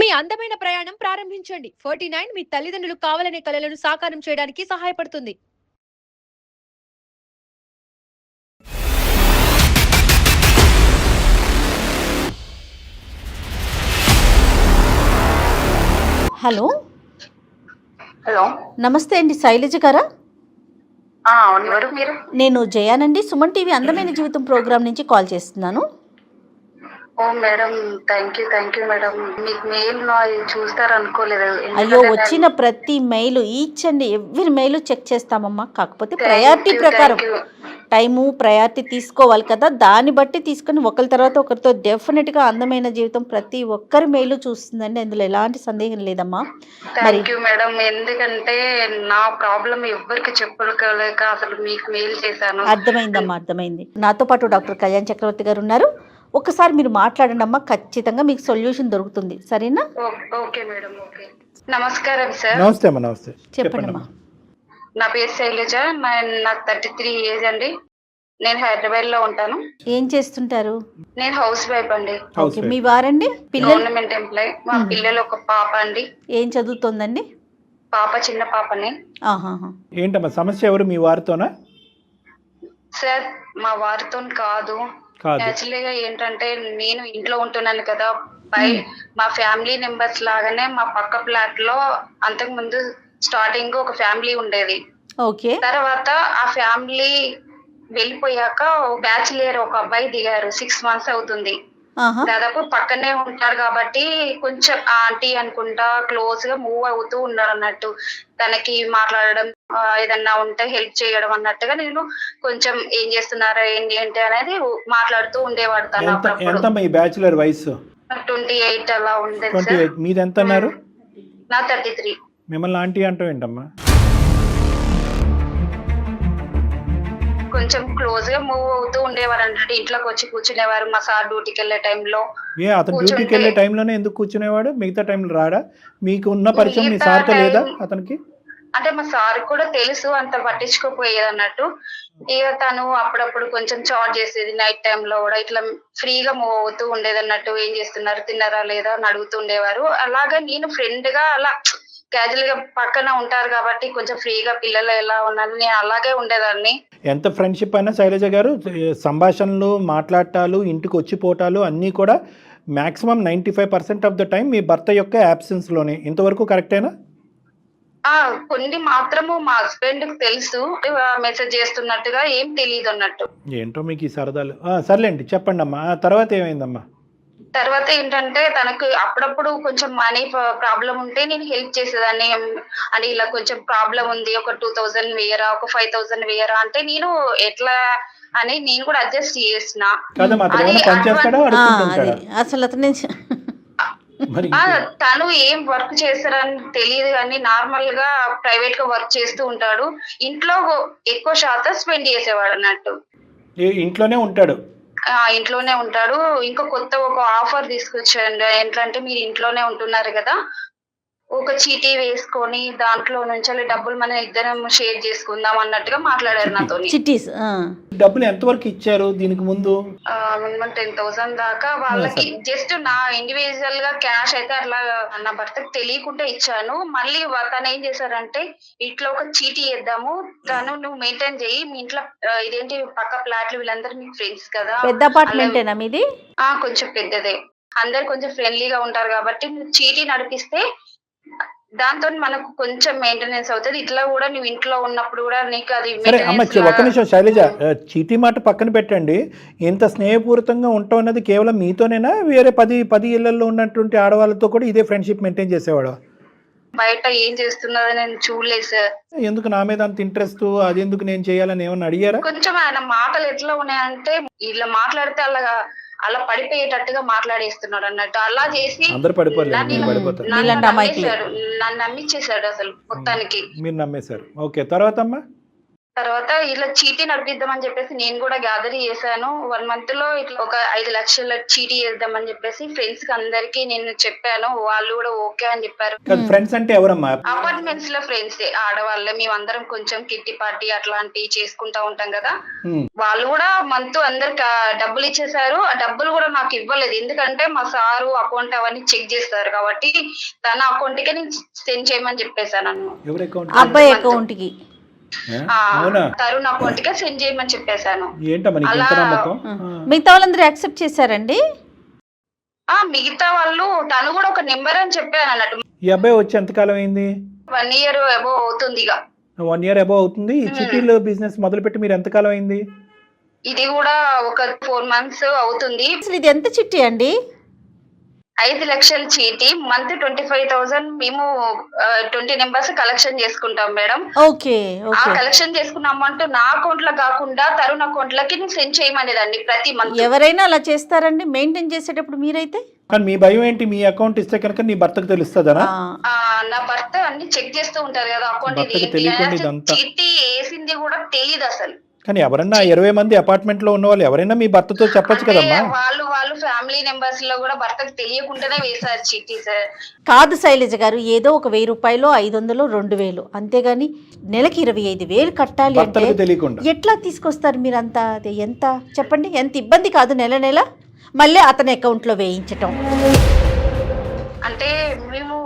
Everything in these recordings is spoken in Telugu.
మీ అందమైన ప్రయాణం ప్రారంభించండి. 49 మీ తల్లిదండ్రులు కావాలనే కలలను సాకారం చేయడానికి సహాయపడుతుంది. హలో హలో నమస్తే అండి, శైలజ గారా? అవును, ఎవరు మీరు? నేను జయానండి, సుమన్ టీవీ అందమైన జీవితం ప్రోగ్రామ్ నుంచి కాల్ చేస్తున్నాను. Oh madam, thank you madam. మీకు మెయిల్ చూస్తారు అనుకోలేదు. అయ్యో, వచ్చిన ప్రతి mail, each and every mail check చేస్తామమ్మా. కాకపోతే ప్రయారిటీ ప్రకారం టైము ప్రయారిటీ తీసుకోవాలి కదా, దాన్ని బట్టి తీసుకొని ఒకరి తర్వాత ఒకరితో డెఫినెట్గా అందమైన జీవితం ప్రతి ఒక్కరి మెయిల్ చూస్తుందండి, అందులో ఎలాంటి సందేహం లేదమ్మా. Thank you madam. ఎందుకంటే నా ప్రాబ్లం ఎవ్వరికి చెప్పుకోలేక అసలు మీకు మెయిల్ చేశాను. అర్థమైందమ్మా, అర్థమైంది. నాతో పాటు డాక్టర్ కళ్యాణ్ చక్రవర్తి గారు ఉన్నారు. ఒకసారి మీరు మాట్లాడండి అమ్మా, ఖచ్చితంగా మీకు సొల్యూషన్ దొరుకుతుంది, సరేనా? Okay madam, okay. నమస్కారం సార్. నమస్తే అమ్మా. నమస్తే, చెప్పండి అమ్మా. నా పేరు శైలజ, నాకు 33 ఏజ్ అండి. నేను హైదరాబాద్ లో ఉంటాను. ఏం చేస్తుంటారు? నేను హౌస్ వైఫ్ అండి. ఓకే, మీ వారండి? పిల్లలు? Government employee. మా పిల్లలు ఒక పాప అండి. ఏం చదువుతోందండి? పాప చిన్న పాపని. ఆహాహా. ఏంటమ్మా సమస్య? ఎవరు, మీ వారితోనా? సార్, మా వారితో కాదు. యాక్చువల్గా ఏంటంటే నేను ఇంట్లో ఉంటున్నాను కదా, మా ఫ్యామిలీ మెంబర్స్ లాగానే మా పక్క ఫ్లాట్ లో అంతకు ముందు స్టార్టింగ్ ఒక ఫ్యామిలీ ఉండేది. ఓకే. తర్వాత ఆ ఫ్యామిలీ వెళ్ళిపోయాక బ్యాచిలర్ ఒక అబ్బాయి దిగారు. 6 months అవుతుంది. దాదాపు పక్కనే ఉంటారు కాబట్టి కొంచెం ఆంటీ అనుకుంటా క్లోజ్ గా మూవ్ అవుతూ ఉన్నాడు అన్నట్టు. తనకి మాట్లాడడం, ఏదన్నా ఉంటే హెల్ప్ చేయడం అన్నట్టుగా నేను కొంచెం ఏం చేస్తున్నారా ఏంటి అనేది మాట్లాడుతూ ఉండేవాడు. తను ఎంతమ్మా ఈ బ్యాచులర్ వయసు? 28 అలా ఉండేది. మీది ఎంత అన్నారు? నా 33. మిమ్మల్ని ఆంటీ అంటావు ఏంటమ్మా? కొంచెం క్లోజ్ గా మూవ్ అవుతూ ఉండేవారు అన్నట్టు. ఇంట్లోకి వచ్చి కూర్చునేవారు మా సార్ డ్యూటీకి వెళ్ళే టైంలో. అతను డ్యూటీకి వెళ్ళే టైంలోనే ఎందుకు కూర్చునేవాడు? మిగతా టైంలో రాడా? మీకు ఉన్న పరిచయం మీ సార్తో లేదా అతనికి? అంటే మా సార్ కూడా తెలుసు, అంత పట్టించుకోపోయేది అన్నట్టు. ఇక తను అప్పుడప్పుడు కొంచెం చాట్ చేసేది నైట్ టైంలో కూడా. ఇట్లా ఫ్రీగా మూవ్ అవుతూ ఉండేది అన్నట్టు. ఏం చేస్తున్నారు, తిన్నారా లేదా అని అడుగుతూ ఉండేవారు. అలాగా నేను ఫ్రెండ్ గా అలా క్యాజువల్ గా పక్కన ఉంటారు కాబట్టి కొంచెం ఫ్రీగా పిల్లలు ఎలా ఉన్నారు నేను అలాగే ఉండేదాన్ని. ఎంత ఫ్రెండ్షిప్ అయినా శైలజ గారు, సంభాషణలు, మాట్లాడటాలు, ఇంటికి వచ్చిపోవటాలు అన్నీ కూడా మాక్సిమం 95% ఆఫ్ ద టైం మీ భర్త యొక్క యాబ్సెన్స్ లోనే. ఇంతవరకు కరెక్టేనా? కొన్ని మాత్రము మా హస్బెండ్ కి తెలుసు, మెసేజ్ చేస్తున్నట్టుగా ఏం తెలియదు అన్నట్టు. ఏంటో మీకు ఈ సరదాలు. సర్లేండి, చెప్పండి అమ్మా. తర్వాత ఏమైందమ్మా? తర్వాత ఏంటంటే తనకు అప్పుడప్పుడు కొంచెం మనీ ప్రాబ్లం ఉంటే నేను హెల్ప్ చేసేదాన్ని. అని ఇలా కొంచెం ప్రాబ్లం ఉంది, ఒక 2000 వేయరా, ఒక 5000 వేయరా అంటే నేను ఎట్లా అని నేను కూడా అడ్జస్ట్ చేసిన. అసలు తను ఏం వర్క్ చేస్తారని తెలియదు కానీ నార్మల్ గా ప్రైవేట్ గా వర్క్ చేస్తూ ఉంటాడు. ఇంట్లో ఎక్కువ శాతం స్పెండ్ చేసేవాడు అన్నట్టు. ఇంట్లోనే ఉంటాడు. ఇంట్లోనే ఉంటాడు. ఇంకా కొత్త ఒక ఆఫర్ తీసుకొచ్చాడు. ఏంటంటే మీరు ఇంట్లోనే ఉంటున్నారు కదా, ఒక చీటీ వేసుకొని దాంట్లో నుంచి డబ్బులు మనం ఇద్దరం షేర్ చేసుకుందాం అన్నట్టుగా మాట్లాడారు నాతో. డబ్బులు ఎంత వరకు ఇచ్చారు దీనికి ముందు? మినిమం 10,000 దాకా వాళ్ళకి. జస్ట్ నా ఇండివిజువల్ గా క్యాష్ అయితే అట్లా నా భర్తకు తెలియకుండా ఇచ్చాను. మళ్ళీ తను ఏం చేశారంటే ఇట్లా ఒక చీటీ వేద్దాము, తను నువ్వు మెయింటైన్ చెయ్యి, మీ ఇంట్లో ఇదేంటి పక్క ఫ్లాట్లు వీళ్ళందరూ మీకు ఫ్రెండ్స్ కదా. పెద్ద అపార్ట్మెంటేనా మీది? కొంచెం పెద్దదే. అందరు కొంచెం ఫ్రెండ్లీగా ఉంటారు కాబట్టి నువ్వు చీటీ నడిపిస్తే దాంతో మనకు కొంచెం మెయింటెనెన్స్ అవుతుంది. ఇట్లా కూడా నువ్వు ఇంట్లో ఉన్నప్పుడు కూడా నీకు అది. ఒక్క నిమిషం శైలజ, చీటీ మాట పక్కన పెట్టండి. ఇంత స్నేహపూరితంగా ఉంటాం అన్నది కేవలం మీతోనేనా? వేరే 10 ఇళ్లలో ఉన్నటువంటి ఆడవాళ్ళతో కూడా ఇదే ఫ్రెండ్షిప్ మెయింటైన్ చేసేవాడు? బయట ఏం చేస్తున్నదో నేను చూడలేదు సార్. ఎందుకు నా మీద అంత ఇంట్రెస్ట్, అది ఎందుకు నేను చేయాలని ఏమన్నా అడిగారా? కొంచెం ఆయన మాటలు ఎట్లా ఉన్నాయంటే ఇలా మాట్లాడితే అలా పడిపోయేటట్టుగా మాట్లాడేస్తున్నాడు అన్నట్టు. అలా చేసి నన్ను నమ్మించేశాడు అసలు మొత్తానికి. మీరు నమ్మేశారు. ఓకే, తర్వాత అమ్మా? తర్వాత ఇలా చీటీ నడిపిద్దామని చెప్పేసి నేను కూడా గ్యాదర్ చేశాను. 1 month లో ఇట్లా ఒక 5 లక్షల చీటీ చేద్దామని చెప్పేసి ఫ్రెండ్స్ కి అందరికి నేను చెప్పాను. వాళ్ళు కూడా ఓకే అని చెప్పారు. ఫ్రెండ్స్ అంటే ఎవరమ్మా? అపార్ట్మెంట్స్ లో ఫ్రెండ్స్ ఆడవాళ్ళే, మేమందరం కొంచెం కిట్టి పార్టీ అట్లాంటివి చేసుకుంటా ఉంటాం కదా. వాళ్ళు కూడా మంత్ అందరికి డబ్బులు ఇచ్చేసారు. ఆ డబ్బులు కూడా నాకు ఇవ్వలేదు, ఎందుకంటే మా సారు అకౌంట్ అవన్నీ చెక్ చేస్తారు కాబట్టి తన అకౌంట్ కి నేను సెండ్ చేయమని చెప్పేశాను. ఎవరి అకౌంట్? అబ్బాయి అకౌంట్ కి, తరుణ్ అకౌంట్ కి సెండ్ చేయమని చెప్పేశాను. మిగతా వాళ్ళందరూ యాక్సెప్ట్ చేశారండి? మిగతా వాళ్ళు తను కూడా ఒక నెంబర్ అని చెప్పాను అన్నట్టు. ఈ అబ్బాయి వచ్చి ఎంతకాలం అయింది? 1 year అబౌవ్ అవుతుంది. ఇక 1 year అబౌవ్ అవుతుంది. ఈ చిట్టీలో బిజినెస్ మొదలుపెట్టి మీరు ఎంతకాలం అయింది? ఇది కూడా ఒక 4 months అవుతుంది. అసలు ఇది ఎంత చిట్టి అండి? 5 లక్షల చీటీ, మంత్ 25,000 మేము 20 నెంబర్స్ కలెక్షన్ చేసుకుంటాం మేడం. ఓకే. ఆ కలెక్షన్ చేసుకున్న అమౌంట్ నా అకౌంట్ లో కాకుండా తరుణ్ అకౌంట్ లకి సెండ్ చేయమనేదండి ప్రతి మంత్. ఎవరైనా అలా చేస్తారండి మెయింటైన్ చేసేటప్పుడు? మీరైతే కానీ మీ భయం ఏంటి? మీ అకౌంట్ ఇస్తే కనుక నీ భర్తకు తెలుస్తుందా? నా భర్త అన్ని చెక్ చేస్తూ ఉంటారు కదా అకౌంట్. చీటీ వేసింది కూడా తెలియదు అసలు. కానీ ఎవరన్నా 20 మంది అపార్ట్మెంట్ లో ఉన్న వాళ్ళు ఎవరైనా మీ భర్తతో చెప్పొచ్చు కదమ్మా. వాళ్ళు ఫ్యామిలీ మెంబర్స్ లో కూడా భర్తకు తెలియకుండానే వేశారు చీటీ సార్. కాదు శైలజ గారు, ఏదో ఒక 1000 రూపాయలు, 500, 2000, అంతేగాని నెలకి 25,000 కట్టాలి అంటే ఎట్లా తీసుకొస్తారు మీరంతా? అది ఎంత చెప్పండి, ఎంత ఇబ్బంది కాదు నెల నెల మళ్ళీ అతని అకౌంట్ లో వేయించటం. అంటే మేము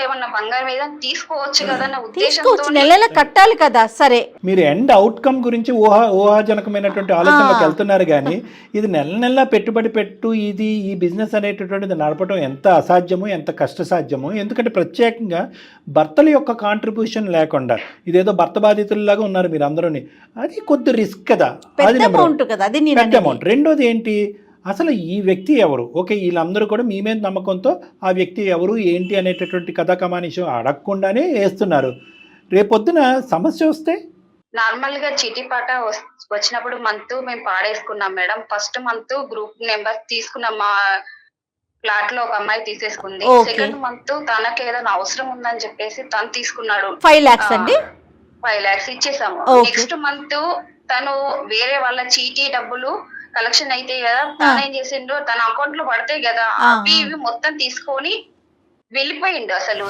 ఏమన్నా బంగారం ఏదైనా తీసుకోవచ్చు కదా అన్న తీసుకోవచ్చు, నెల నెల కట్టాలి కదా. సరే, మీరు ఎండ్ అవుట్కమ్ గురించి ఊహాజనకమైనటువంటి ఆలోచనలోకి వెళ్తున్నారు, కానీ ఇది నెల నెల పెట్టుబడి పెట్టు, ఇది ఈ బిజినెస్ అనేటటువంటిది నడపడం ఎంత అసాధ్యమో, ఎంత కష్టసాధ్యమో. ఎందుకంటే ప్రత్యేకంగా భర్తల యొక్క కాంట్రిబ్యూషన్ లేకుండా ఇదేదో భర్త బాధితుల్లాగా ఉన్నారు మీరు అందరూని, అది కొద్ది రిస్క్ కదా. అది అమౌంట్ కదా, అది పెద్ద అమౌంట్. రెండోది ఏంటి, అసలు ఈ వ్యక్తి ఎవరు? ఓకే, వీళ్ళందరూ కూడా మీ మీద నమ్మకంతో ఆ వ్యక్తి ఎవరు ఏంటి అనేటటువంటి కథా కమానిషం అడగకుండానే వేస్తున్నారు. రేపొద్దున సమస్య వస్తే నార్మల్ గా చీటీ పాట వచ్చినప్పుడు మంత్ మేము పాడేసుకున్నాం మేడం. ఫస్ట్ మంత్ గ్రూప్ నెంబర్ తీసుకున్నాం, మా ఫ్లాట్ లో ఒక అమ్మాయి తీసేసుకుంది. సెకండ్ మంత్ తనకి ఏదైనా అవసరం ఉందని చెప్పేసి తను తీసుకున్నాడు. 5 lakhs అండి. 5 lakhs ఇచ్చేసాము. నెక్స్ట్ మంత్ తను వేరే వాళ్ళ చీటీ డబ్బులు కలెక్షన్ అయితే కదా, తను ఏం చేసిండు, తన అకౌంట్ లో పడతాయి కదా అవి ఇవి మొత్తం తీసుకొని వెళ్ళిపోయిండు. అసలు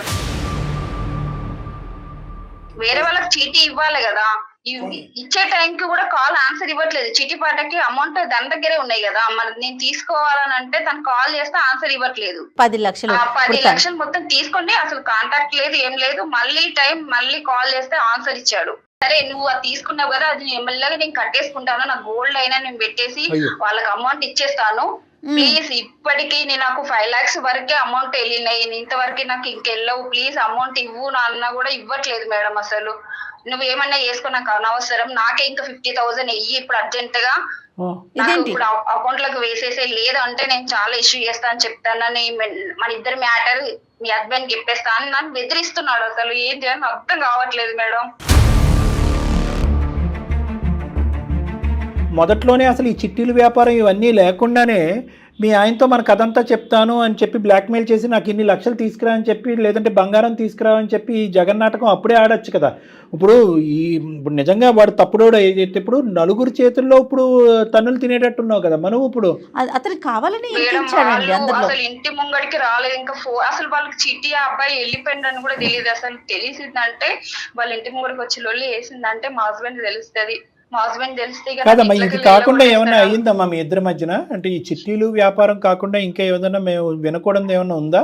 వేరే వాళ్ళకి చీటీ ఇవ్వాలి కదా, ఇచ్చే టైంకి కూడా కాల్ ఆన్సర్ ఇవ్వట్లేదు. చీటీ పాటకి అమౌంట్ దాని దగ్గరే ఉన్నాయి కదా, మరి నేను తీసుకోవాలని అంటే తను కాల్ చేస్తే ఆన్సర్ ఇవ్వట్లేదు. 10 లక్షలు మొత్తం తీసుకోండి, అసలు కాంటాక్ట్ లేదు, ఏం లేదు. మళ్ళీ కాల్ చేస్తే ఆన్సర్ ఇచ్చాడు. సరే నువ్వు అది తీసుకున్నావు కదా, అది మెల్లగా నేను కట్టేసుకుంటాను, నాకు గోల్డ్ అయినా నేను పెట్టేసి వాళ్ళకి అమౌంట్ ఇచ్చేస్తాను, ప్లీజ్ ఇప్పటికీ నాకు 5 lakhs వరకే అమౌంట్ వెళ్ళినాయి, ఇంతవరకు నాకు ఇంకెళ్ళవు, ప్లీజ్ అమౌంట్ ఇవ్వు అన్నా కూడా ఇవ్వట్లేదు మేడం. అసలు నువ్వు ఏమన్నా చేసుకో, నాకు అనవసరం, నాకే ఇంకా 50,000 వెయ్యి ఇప్పుడు అర్జెంట్ గా, ఇప్పుడు అకౌంట్ లోకి వేసేసే, లేదు అంటే నేను చాలా ఇష్యూ చేస్తా అని చెప్తానని, మన ఇద్దరు మ్యాటర్ మీ హస్బెండ్ చెప్పేస్తా అని నన్ను బెదిరిస్తున్నాడు. అసలు ఏం చేయాలని అర్థం కావట్లేదు మేడం. మొదట్లోనే అసలు ఈ చిట్టీలు వ్యాపారం ఇవన్నీ లేకుండానే మీ ఆయనతో మన కథంతా చెప్తాను అని చెప్పి బ్లాక్మెయిల్ చేసి నాకు ఇన్ని లక్షలు తీసుకురా అని చెప్పి, లేదంటే బంగారం తీసుకురా అని చెప్పి ఈ జగన్నాటకం అప్పుడే ఆడొచ్చు కదా. ఇప్పుడు నిజంగా వాడు తప్పుడోడు ఇప్పుడు నలుగురు చేతుల్లో ఇప్పుడు తన్నులు తినేటట్టున్నావు కదా మనం. ఇప్పుడు అతను కావాలని అసలు ఇంటి ముంగడికి రాలేదు, ఇంకా అసలు వాళ్ళకి చిట్టి ఆ అబ్బాయి వెళ్ళిపోయిందని కూడా తెలియదు. అసలు తెలిసిందంటే వాళ్ళ ఇంటి ముంగడికి వచ్చి లొల్లి వేసిందంటే మా హస్బెండ్ తెలుస్తుంది. కాదమ్మా, ఇది కాకుండా ఏమన్నా అయ్యిందమ్మా మీ ఇద్దరి మధ్యన? అంటే ఈ చిట్టీలు వ్యాపారం కాకుండా ఇంకా ఏదైనా మేము వినకూడదు ఏమన్నా ఉందా?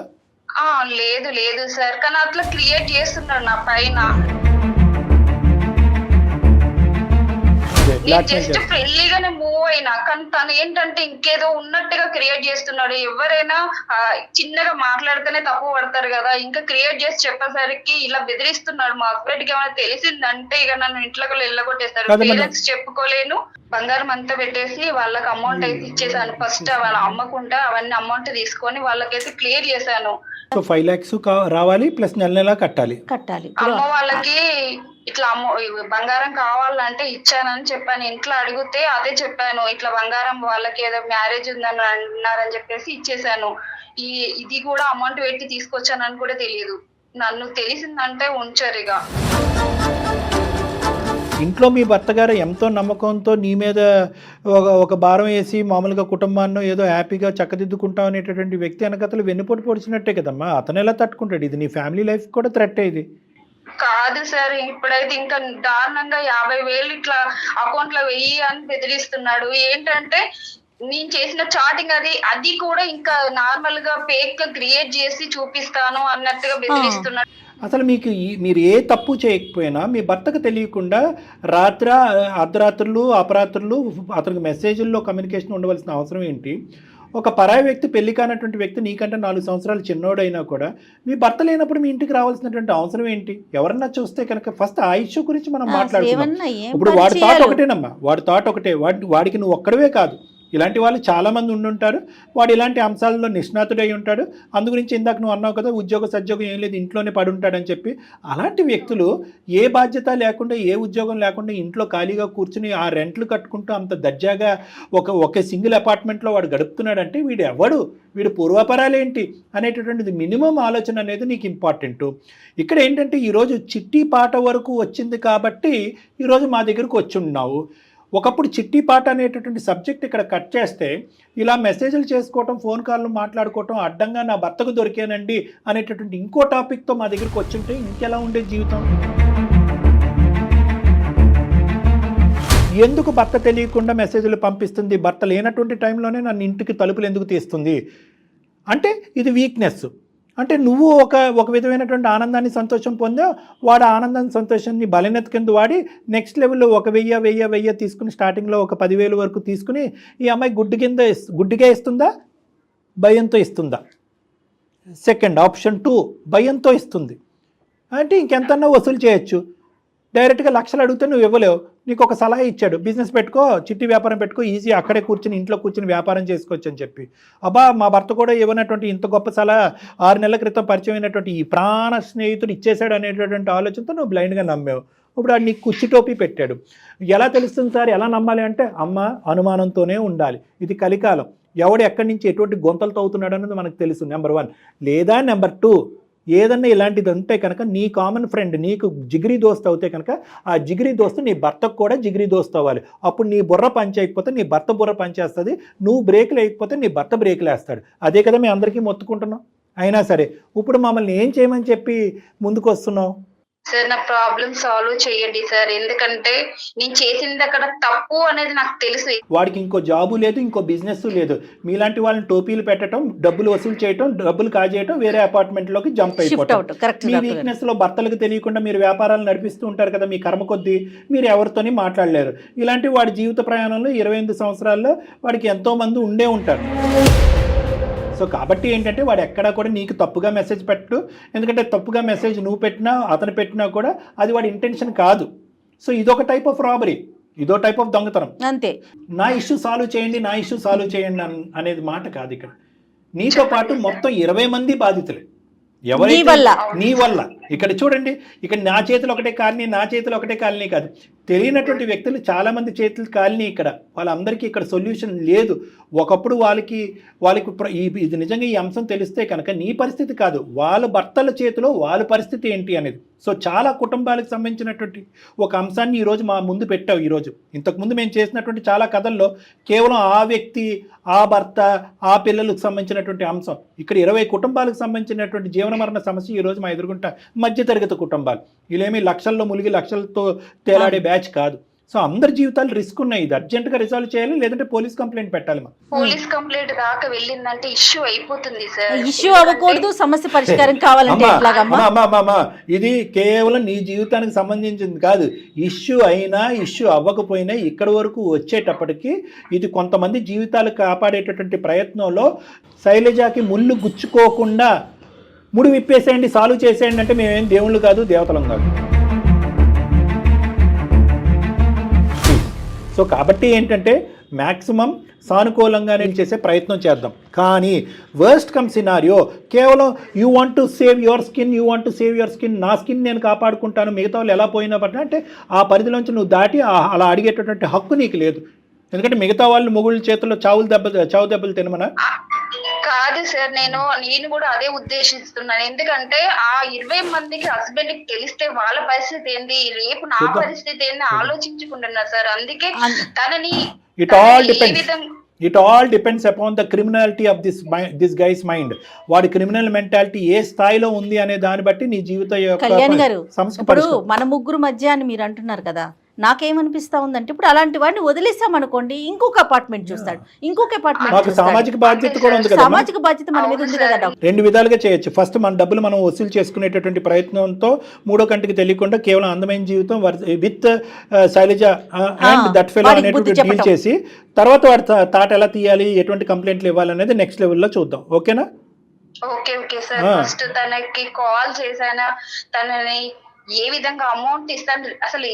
లేదు సార్, కానీ అట్లా క్రియేట్ చేస్తున్నాడు నా పైన. జస్ట్ ఫ్రెండ్లీగానే మూవ్ అయినా, కానీ తను ఏంటంటే ఇంకేదో ఉన్నట్టుగా క్రియేట్ చేస్తున్నాడు. ఎవరైనా చిన్నగా మాట్లాడితేనే తప్పు పడతారు కదా, ఇంకా క్రియేట్ చేసి చెప్పేసరికి ఇలా బెదిరిస్తున్నాడు. మా హస్బెండ్ కి ఏమైనా తెలిసిందంటే ఇక నన్ను ఇంట్లోకి వెళ్ళగొట్టేస్తారు. పేరెంట్స్ చెప్పుకోలేను, బంగారం అంతా పెట్టేసి వాళ్ళకి అమౌంట్ అయితే ఇచ్చేసాను. ఫస్ట్ వాళ్ళ అమ్మకుంటా అవన్నీ అమౌంట్ తీసుకొని వాళ్ళకైతే క్లియర్ చేశాను. 5 lakhs రావాలి, ప్లస్ నెల నెల కట్టాలి. అమ్మ వాళ్ళకి ఇట్లా బంగారం కావాలంటే ఇచ్చానని చెప్పాను. ఇంట్లో అడిగితే అదే చెప్పాను, ఇట్లా బంగారం వాళ్ళకి ఏదో మ్యారేజ్ ఉందని అన్నారని చెప్పేసి ఇచ్చేసాను. ఇది కూడా అమౌంట్ పెట్టి తీసుకొచ్చానని కూడా తెలియదు. నన్ను తెలిసిందంటే ఉంచరు ఇక. ఇంట్లో మీ భర్త గారు ఎంతో నమ్మకంతో నీ మీద ఒక భారం వేసి మామూలుగా కుటుంబాన్ని ఏదో హ్యాపీగా చక్కదిద్దుకుంటాం అనేటటువంటి వ్యక్తి వెనకతలు వెన్నుపోటు పొడిచినట్టే కదమ్మా. అతను ఎలా తట్టుకుంటాడు? ఇది నీ ఫ్యామిలీ లైఫ్ కూడా థ్రెట్ ఇది. కాదు సార్, ఇప్పుడైతే ఇంకా దారుణంగా 50,000 ఇట్లా అకౌంట్ లో వెయ్యి అని బెదిరిస్తున్నాడు. ఏంటంటే నేను చేసిన చాటింగ్ అది కూడా ఇంకా నార్మల్ గా ఫేక్ గా క్రియేట్ చేసి చూపిస్తాను అన్నట్టుగా బెదిరిస్తున్నాడు. అసలు మీరు ఏ తప్పు చేయకపోయినా మీ భర్తకు తెలియకుండా అర్ధరాత్రులు అపరాత్రులు అతనికి మెసేజ్ల్లో కమ్యూనికేషన్ ఉండవలసిన అవసరం ఏంటి? ఒక పరాయి వ్యక్తి, పెళ్లి కానటువంటి వ్యక్తి, నీకంటే 4 సంవత్సరాలు చిన్నోడైనా కూడా మీ భర్త లేనప్పుడు మీ ఇంటికి రావాల్సినటువంటి అవసరం ఏంటి? ఎవరన్నా చూస్తే కనుక ఫస్ట్ ఆ ఇష్యూ గురించి మనం మాట్లాడుతున్నాం. ఇప్పుడు వాడి థాట్ ఒకటేనమ్మా, వాడి థాట్ ఒకటే. వాడికి నువ్వు ఒక్కడవే కాదు, ఇలాంటి వాళ్ళు చాలామంది ఉండుంటారు. వాడు ఇలాంటి అంశాలలో నిష్ణాతుడై ఉంటాడు. అందు గురించి ఇందాక నువ్వు అన్నావు కదా, సద్యోగం ఏం లేదు, ఇంట్లోనే పడి ఉంటాడని చెప్పి. అలాంటి వ్యక్తులు ఏ బాధ్యత లేకుండా, ఏ ఉద్యోగం లేకుండా ఇంట్లో ఖాళీగా కూర్చుని ఆ రెంట్లు కట్టుకుంటూ అంత దర్జాగా ఒక సింగిల్ అపార్ట్మెంట్లో వాడు గడుపుతున్నాడంటే వీడు పూర్వాపరాలేంటి అనేటటువంటిది మినిమం ఆలోచన అనేది నీకు ఇంపార్టెంట్. ఇక్కడ ఏంటంటే ఈరోజు చిట్టి పాట వరకు వచ్చింది కాబట్టి ఈరోజు మా దగ్గరకు వచ్చి ఉన్నావు. ఒకప్పుడు చిట్టి పాట అనేటటువంటి సబ్జెక్ట్ ఇక్కడ కట్ చేస్తే ఇలా మెసేజ్లు చేసుకోవటం, ఫోన్ కాల్లు మాట్లాడుకోవటం, అడ్డంగా నా భర్తకు దొరికానండి అనేటటువంటి ఇంకో టాపిక్తో మా దగ్గరికి వచ్చుంటే ఇంకెలా ఉండే జీవితం? ఎందుకు భర్త తెలియకుండా మెసేజ్లు పంపిస్తుంది? భర్త లేనటువంటి టైంలోనే నన్ను ఇంటికి తలుపులు ఎందుకు తీస్తుంది అంటే ఇది వీక్నెస్. అంటే నువ్వు ఒక విధమైనటువంటి ఆనందాన్ని, సంతోషం పొందావు. వాడు ఆనందాన్ని, సంతోషాన్ని బలనెత్త కింద వాడి నెక్స్ట్ లెవెల్లో 1,000 తీసుకుని స్టార్టింగ్లో ఒక 10,000 వరకు తీసుకుని ఈ అమ్మాయి గుడ్డిగా ఇస్తుందా, భయంతో ఇస్తుందా? సెకండ్ ఆప్షన్ 2, భయంతో ఇస్తుంది అంటే ఇంకెంతన్నా వసూలు చేయొచ్చు. డైరెక్ట్గా లక్షలు అడిగితే నువ్వు ఇవ్వలేవు. నీకు ఒక సలహా ఇచ్చాడు, బిజినెస్ పెట్టుకో, చిట్టి వ్యాపారం పెట్టుకో, ఈజీ, అక్కడే కూర్చుని ఇంట్లో కూర్చుని వ్యాపారం చేసుకోవచ్చు అని చెప్పి. అబ్బా, మా భర్త కూడా ఇవ్వనటువంటి ఇంత గొప్ప సలహా 6 నెలల క్రితం పరిచయం అయినటువంటి ఈ ప్రాణ స్నేహితుడు ఇచ్చేశాడు అనేటటువంటి ఆలోచనతో నువ్వు బ్లైండ్గా నమ్మావు. ఇప్పుడు ఆడు నీకు కుర్చీ టోపీ పెట్టాడు. ఎలా తెలుస్తుంది సార్, ఎలా నమ్మాలి అంటే అమ్మ అనుమానంతోనే ఉండాలి. ఇది కలికాలం. ఎవడు ఎక్కడి నుంచి ఎటువంటి గొంతలు తవ్వుతున్నాడు అనేది మనకు తెలుసు, నెంబర్ 1. లేదా నెంబర్ 2, ఏదన్నా ఇలాంటిది ఉంటే కనుక నీ కామన్ ఫ్రెండ్, నీకు జిగిరి దోస్త్ అవుతే కనుక ఆ జిగిరి దోస్తు నీ భర్తకు కూడా జిగిరి దోస్త్ అవ్వాలి. అప్పుడు నీ బుర్ర పనిచేయకపోతే నీ భర్త బుర్ర పనిచేస్తుంది, నువ్వు బ్రేకులు వేయకపోతే నీ భర్త బ్రేకులు వేస్తాడు. అదే కదా మేము అందరికీ మొత్తుకుంటున్నాం. అయినా సరే ఇప్పుడు మమ్మల్ని ఏం చేయమని చెప్పి ముందుకు వస్తున్నావు? సార్, నా ప్రాబ్లం సాల్వ్ చేయండి సార్, ఎందుకంటే నేను చేసింది అక్కడ తప్పు అనేది నాకు తెలుసు. వాడికి ఇంకో జాబు లేదు, ఇంకో బిజినెస్ లేదు. మీలాంటి వాళ్ళని టోపీలు పెట్టడం, డబ్బులు వసూలు చేయటం, డబ్బులు కాజేయటం, వేరే అపార్ట్మెంట్లోకి జంప్ అయిపోవటం. మీ వీక్నెస్ లో భర్తలకు తెలియకుండా మీరు వ్యాపారాలు నడిపిస్తూ ఉంటారు కదా, మీ కర్మ కొద్దీ మీరు ఎవరితోని మాట్లాడలేరు. ఇలాంటి వాడి జీవిత ప్రయాణంలో 28 సంవత్సరాల్లో వాడికి ఎంతో మంది ఉండే ఉంటారు. సో కాబట్టి ఏంటంటే వాడు ఎక్కడా కూడా నీకు తప్పుగా మెసేజ్ పెట్టడు. ఎందుకంటే తప్పుగా మెసేజ్ నువ్వు పెట్టినా అతను పెట్టినా కూడా అది వాడి ఇంటెన్షన్ కాదు. సో ఇదొక టైప్ ఆఫ్ రాబరీ, ఇదో టైప్ ఆఫ్ దొంగతనం. అంతే. నా ఇష్యూ సాల్వ్ చేయండి అనేది మాట కాదు. ఇక్కడ నీతో పాటు మొత్తం 20 మంది బాధితులే. ఎవరైతే నీ వల్ల. ఇక్కడ చూడండి, ఇక్కడ నా చేతులు ఒకటే కాలనీ కాదు, తెలియనటువంటి వ్యక్తులు చాలా మంది చేతులు కాలనీ. ఇక్కడ వాళ్ళందరికీ ఇక్కడ సొల్యూషన్ లేదు. ఒకప్పుడు వాళ్ళకి ఇది నిజంగా ఈ అంశం తెలిస్తే కనుక నీ పరిస్థితి కాదు, వాళ్ళ భర్తల చేతిలో వాళ్ళ పరిస్థితి ఏంటి అనేది. సో చాలా కుటుంబాలకు సంబంధించినటువంటి ఒక అంశాన్ని ఈరోజు మా ముందు పెట్టావు. ఈరోజు ఇంతకుముందు మేము చేసినటువంటి చాలా కథల్లో కేవలం ఆ వ్యక్తి, ఆ భర్త, ఆ పిల్లలకు సంబంధించినటువంటి అంశం. ఇక్కడ 20 కుటుంబాలకు సంబంధించినటువంటి జీవన మరణ సమస్య ఈరోజు మా ఎదుర్కొంటా. మధ్యతరగతి కుటుంబాలు, వీళ్ళేమి లక్షల్లో ములిగి లక్షలతో తేలాడే బ్యాచ్ కాదు. సో అందరి జీవితాలు రిస్క్ ఉన్నాయి. ఇది అర్జెంట్ గా రిజాల్వ్ చేయాలి, లేదంటే పోలీస్ కంప్లైంట్ పెట్టాలి. పోలీస్ కంప్లైంట్ దాకా వెళ్ళిందంటే ఇష్యూ అయిపోతుంది సార్. ఇష్యూ అవ్వకూడదు, సమస్య పరిష్కారం కావాలంటే ఇది కేవలం నీ జీవితానికి సంబంధించింది కాదు. ఇష్యూ అయినా ఇష్యూ అవ్వకపోయినా ఇక్కడ వరకు వచ్చేటప్పటికి ఇది కొంతమంది జీవితాలు కాపాడేటటువంటి ప్రయత్నంలో శైలజకి ముళ్ళు గుచ్చుకోకుండా ముడి విప్పేసేయండి, సాల్వ్ చేసేయండి అంటే మేమేం దేవుళ్ళు కాదు, దేవతలం కాదు. సో కాబట్టి ఏంటంటే మ్యాక్సిమం సానుకూలంగానే చేసే ప్రయత్నం చేద్దాం. కానీ వర్స్ట్ కమ్ సినారియో కేవలం you want to save your skin, నా స్కిన్ నేను కాపాడుకుంటాను, మిగతా వాళ్ళు ఎలా పోయినా పట్టినా అంటే ఆ పరిధిలోంచి నువ్వు దాటి అలా అడిగేటటువంటి హక్కు నీకు లేదు. ఎందుకంటే మిగతా వాళ్ళు మొగుళ్ళ చేతుల్లో చావు దెబ్బలు తినమనా? కాదు సార్, నేను కూడా అదే ఉద్దేశిస్తున్నాను. ఎందుకంటే ఆ 20 మందికి హస్బెండ్ కి తెలిస్తే వాళ్ళ పరిస్థితి ఏంది, రేపు నా చూద్దాం. పరిస్థితి ఏంది ఆలోచించుకుంటున్నా సార్. అందుకే తనని It all depends upon the criminality of this guy's mind. వాడి క్రిమినల్ మెంటాలిటీ ఏ స్థాయిలో ఉంది అనే దాన్ని బట్టి నీ జీవిత కళ్యాణ్ గారు, సమస్య ఇప్పుడు మన ముగ్గురు మధ్య అని మీరు అంటున్నారు కదా, నాకేమనిపిస్తా ఉందంటే ఇప్పుడు అలాంటి వాడిని వదిలేసాం అనుకోండి, ఇంకొక అపార్ట్మెంట్ చూస్తాడు, ఇంకొక అపార్ట్మెంట్ మాకు సామాజిక బాధ్యత కూడా ఉంది కదా. సామాజిక బాధ్యత మన మీద ఉంది కదా డాక్టర్. రెండు విధాలుగా చేయొచ్చు. ఫస్ట్ మన డబ్బులు మనం వసూలు చేసుకునేటటువంటి ప్రయత్నంతో మూడో కంటికి తెలియకుండా కేవలం అందమైన జీవితం with Shailaja and that fellow అనేటువంటి డీల్ చేసి తర్వాత వాడి తాట ఎలా తీయాలి, ఎటువంటి కంప్లైంట్లు ఇవ్వాలనేది నెక్స్ట్ లెవెల్లో చూద్దాం. ఓకేనా? Okay sir. ఫస్ట్ తనకి కాల్ చేశానా, తనని ఏ విధంగా అమౌంట్ ఇస్తాను, అసలు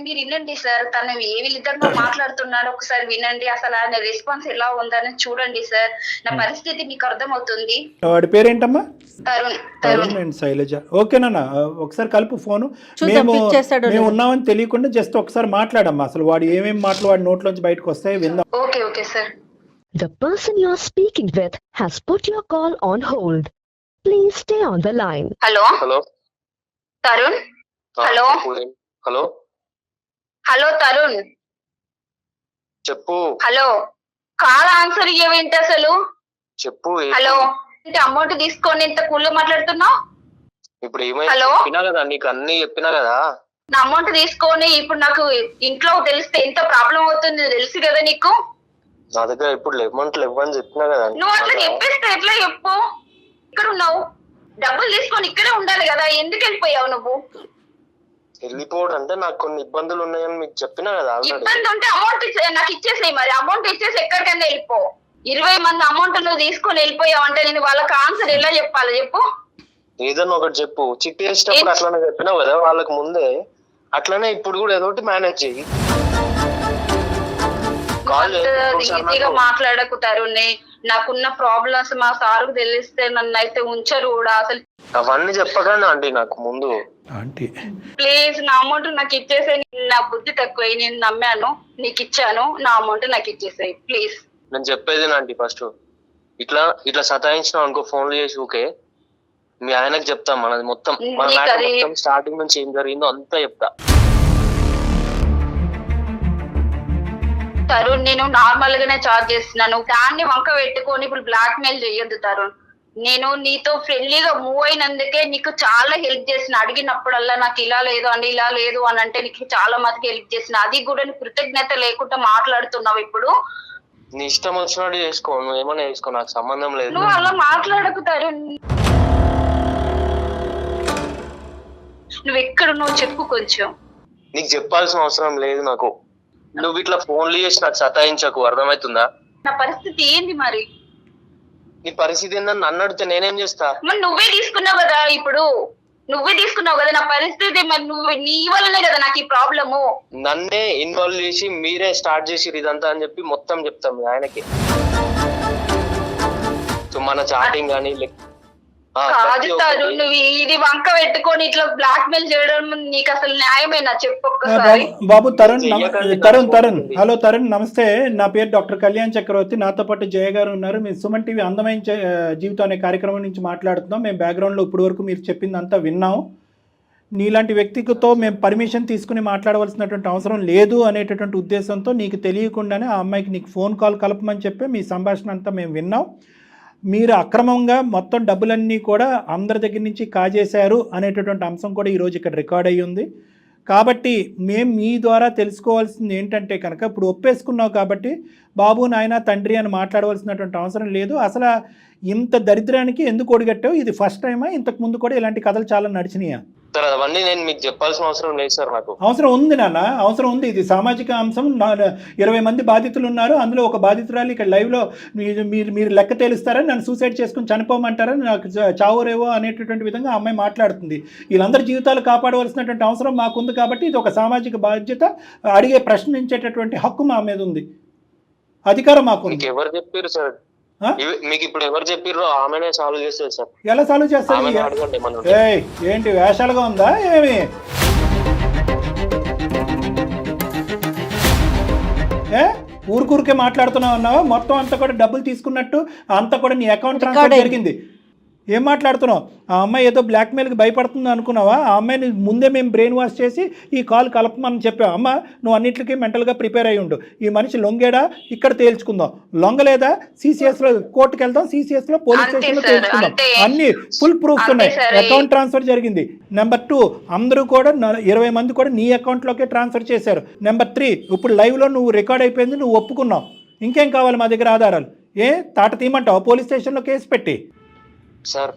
మీరు వినండి సార్, తను ఏ విధంగా మాట్లాడుతున్నాడో ఒకసారి వినండి, అసలు ఆయన రెస్పాన్స్ ఎలా ఉందని చూడండి సార్. నా పరిస్థితి మీకు అర్థమవుతుంది. వాడి పేరేంటమ్మా? తరుణ్ అండ్ శైలజ. ఓకేనా? ఒకసారి కలుపు ఫోను. మేము ఉన్నామని తెలియకుండా జస్ట్ ఒకసారి మాట్లాడమ్మా. అసలు వాడు ఏమేమి మాటలు వాడి నోట్లోంచి బయటకు వస్తాయి విందాం. Okay sir. The person you are speaking with has put your call on hold. Please stay on the line. Hello Tarun. Hello Tarun చెప్పు. హలో, కాల్ ఆన్సర్ ఇవ్వేంటి అసలు? చెప్పు. హలో, అమౌంట్ తీసుకొని ఇంత కూల్ గా మాట్లాడుతున్నావు? ఇప్పుడు ఏమైనా చెప్పినా కదా, నీకు అన్ని చెప్పినా కదా. నా అమౌంట్ తీసుకొని ఇప్పుడు నాకు ఇంట్లో తెలిస్తే ఎంత ప్రాబ్లం అవుతుంది తెలుసు కదా నీకు. నా దగ్గర ఇప్పుడు లేవని చెప్పినా కదా. నువ్వు అట్లా చెప్పేస్తే ఎట్లా చెప్పు? ఇక్కడ ఉన్నావు, డబ్బులు తీసుకొని ఇక్కడే ఉండాలి కదా, ఎందుకు వెళ్ళిపోయావు నువ్వు? వెళ్ళిపోవడం అంటే నాకు కొన్ని ఇబ్బందులు ఉన్నాయని మీకు చెప్పినా కదా. ఇబ్బంది ఉంటే అమౌంట్ నాకు ఇచ్చేసేయి, మరి అమౌంట్ ఇచ్చేసి ఎక్కడికైనా వెళ్ళిపో. 20 మంది అమౌంట్ నువ్వు తీసుకొని వెళ్ళిపోయావు అంటే నేను వాళ్ళకి ఆన్సర్ ఎలా చెప్పాలి చెప్పు? ఏదన్నా ఒకటి చెప్పు. చిట్టి వేసేటప్పుడు అట్లానే చెప్పినావు కదా వాళ్ళకి ముందే, అట్లానే ఇప్పుడు కూడా ఏదో ఒకటి మేనేజ్ చెయ్యి. ఈజీగా మాట్లాడకుతారు. నాకున్న ప్రాబ్లమ్స్ మా సార్కు తెలిస్తే నన్ను అయితే ఉంచరు కూడా. అసలు అవన్నీ చెప్పగానే ఆంటీ నాకు ముందు ప్లీజ్ నా అమౌంట్ నాకు ఇచ్చేసే. నా బుద్ధి తక్కువ, నేను నమ్మాను, నీకు ఇచ్చాను, నా అమౌంట్ నాకు ఇచ్చేసాయి ప్లీజ్. నేను చెప్పేది ఆంటీ, ఫస్ట్ ఇట్లా సతాయించినావు అనుకో ఫోన్లు చేసి ఊకే, మీ ఆయనకు చెప్తాం మనది మొత్తం స్టార్టింగ్ నుంచి ఏం జరిగిందో అంతా చెప్తా. తరుణ్, నేను నార్మల్ గానే చార్జ్ చేస్తున్నాను, దాన్ని వంక పెట్టుకొని ఇప్పుడు బ్లాక్ మెయిల్ చేయొద్దు తరుణ్. నేను నీతో ఫ్రెండ్లీగా మూవ్ అయినందుకే నీకు చాలా హెల్ప్ చేసిన. అడిగినప్పుడల్లా నాకు ఇలా లేదు అని అంటే నీకు చాలా మందికి హెల్ప్ చేసిన, అది కూడా కృతజ్ఞత లేకుండా మాట్లాడుతున్నావు. ఇప్పుడు నీ ఇష్టం వచ్చినట్టు చేసుకో, నువ్వు ఏమైనా చేసుకో, నాకు సంబంధం లేదు. నువ్వు అలా మాట్లాడకు తరుణ్. నువ్వు ఎక్కడున్నావు చెప్పు కొంచెం. నీకు చెప్పాల్సిన అవసరం లేదు నాకు. నువ్వు ఇట్లా ఫోన్లు చేసి నాకు సతాయించకు, అర్థమవుతుందా? నా పరిస్థితి ఏంది మరి? నీ పరిస్థితి ఏందని నన్ను అడిగితే నేనేం చేస్తా? మరి నువ్వే తీసుకున్నావు కదా, ఇప్పుడు నువ్వే తీసుకున్నావు కదా నా పరిస్థితి. మరి నీ వల్లనే కదా నాకు ఈ ప్రాబ్లము. నన్నే ఇన్వాల్వ్ చేసి మీరే స్టార్ట్ చేసి ఇదంతా అని చెప్పి మొత్తం చెప్తాం ఆయనకి. మన చాటింగ్ కానీ కాదు తరుణ్, నువ్వు ఇది వంక పెట్టుకొని ఇట్లా బ్లాక్ మెయిల్ చేయడం నీకు అసలు న్యాయమేనా చెప్పు ఒక్కసారి. బాబు తరుణ్. హలో తరుణ్, నమస్తే. నా పేరు డాక్టర్ కళ్యాణ్ చక్రవర్తి, నాతో పాటు జయ గారు ఉన్నారు. మీరు సుమన్ టీవీ అందమైన జీవితం అనే కార్యక్రమం నుంచి మాట్లాడుతున్నాం. మేము బ్యాక్గ్రౌండ్లో ఇప్పటి వరకు మీరు చెప్పిందంతా విన్నాం. నీలాంటి వ్యక్తితో మేము పర్మిషన్ తీసుకుని మాట్లాడవలసినటువంటి అవసరం లేదు అనేటటువంటి ఉద్దేశంతో నీకు తెలియకుండానే ఆ అమ్మాయికి నీకు ఫోన్ కాల్ కలపమని చెప్పి మీ సంభాషణ అంతా మేము విన్నాం. మీరు అక్రమంగా మొత్తం డబ్బులన్నీ కూడా అందరి దగ్గర నుంచి కాజేశారు అనేటటువంటి అంశం కూడా ఈరోజు ఇక్కడ రికార్డ్ అయ్యి ఉంది. కాబట్టి మేము మీ ద్వారా తెలుసుకోవాల్సింది ఏంటంటే కనుక, ఇప్పుడు ఒప్పేసుకున్నావు కాబట్టి బాబు నాయన తండ్రి అని మాట్లాడవలసినటువంటి అవసరం లేదు. అసలు ఇంత దరిద్రానికి ఎందుకు ఒడిగట్టావు? ఇది ఫస్ట్ టైమా? ఇంతకు ముందు కూడా ఇలాంటి కథలు చాలా నడిచినాయా? సార్ అవన్నీ నేను మీకు చెప్పాల్సిన అవసరం లేదు సార్. నాకు అవసరం ఉంది నాన్న, అవసరం ఉంది. ఇది సామాజిక అంశం. 20 మంది బాధితులు ఉన్నారు, అందులో ఒక బాధితురాలు ఇక్కడ లైవ్లో మీరు లెక్క తేలుస్తారా, నన్ను సూసైడ్ చేసుకుని చనిపోమంటారా, నాకు చావురేవో అనేటటువంటి విధంగా ఆ అమ్మాయి మాట్లాడుతుంది. వీళ్ళందరి జీవితాలు కాపాడవలసినటువంటి అవసరం మాకుంది. కాబట్టి ఇది ఒక సామాజిక బాధ్యత. అడిగే ప్రశ్నించేటటువంటి హక్కు మా మీద ఉంది, అధికారం మాకు. ఎవరు చెప్పారు సార్? మీకు ఇప్పుడు ఎవరు చెప్పారో ఆమెనే సాల్వ్ చేస్తారు సార్. ఎలా సాల్వ్ చేస్తారు? ఏంటి వేషాలుగా ఉందా ఏమి? ఊరికే మాట్లాడుతున్నావు అన్నావా? మొత్తం అంతా కూడా డబ్బులు తీసుకున్నట్టు అంతా కూడా నీ అకౌంట్ ట్రాన్స్ఫర్ జరిగింది. ఏం మాట్లాడుతున్నావు? ఆ అమ్మాయి ఏదో బ్లాక్మెయిల్కి భయపడుతుంది అనుకున్నావా? ఆ అమ్మాయిని ముందే మేము బ్రెయిన్ వాష్ చేసి ఈ కాల్ కలపమని చెప్పాం. అమ్మ నువ్వు అన్నింటికి మెంటల్గా ప్రిపేర్ అయ్యి ఉండు. ఈ మనిషి లొంగేడా ఇక్కడ తేల్చుకుందాం, లొంగలేదా CCSలో కోర్టుకు వెళ్దాం, CCSలో పోలీస్ స్టేషన్లో తేల్చుకుందాం. అన్ని ఫుల్ ప్రూఫ్స్ ఉన్నాయి. అకౌంట్ ట్రాన్స్ఫర్ జరిగింది. నెంబర్ 2, అందరూ కూడా 20 మంది కూడా నీ అకౌంట్లోకే ట్రాన్స్ఫర్ చేశారు. నెంబర్ 3, ఇప్పుడు లైవ్లో నువ్వు రికార్డ్ అయిపోయింది, నువ్వు ఒప్పుకున్నావు. ఇంకేం కావాలి మా దగ్గర ఆధారాలు? తాట తీయమంటావు? పోలీస్ స్టేషన్లో కేసు పెట్టి. సార్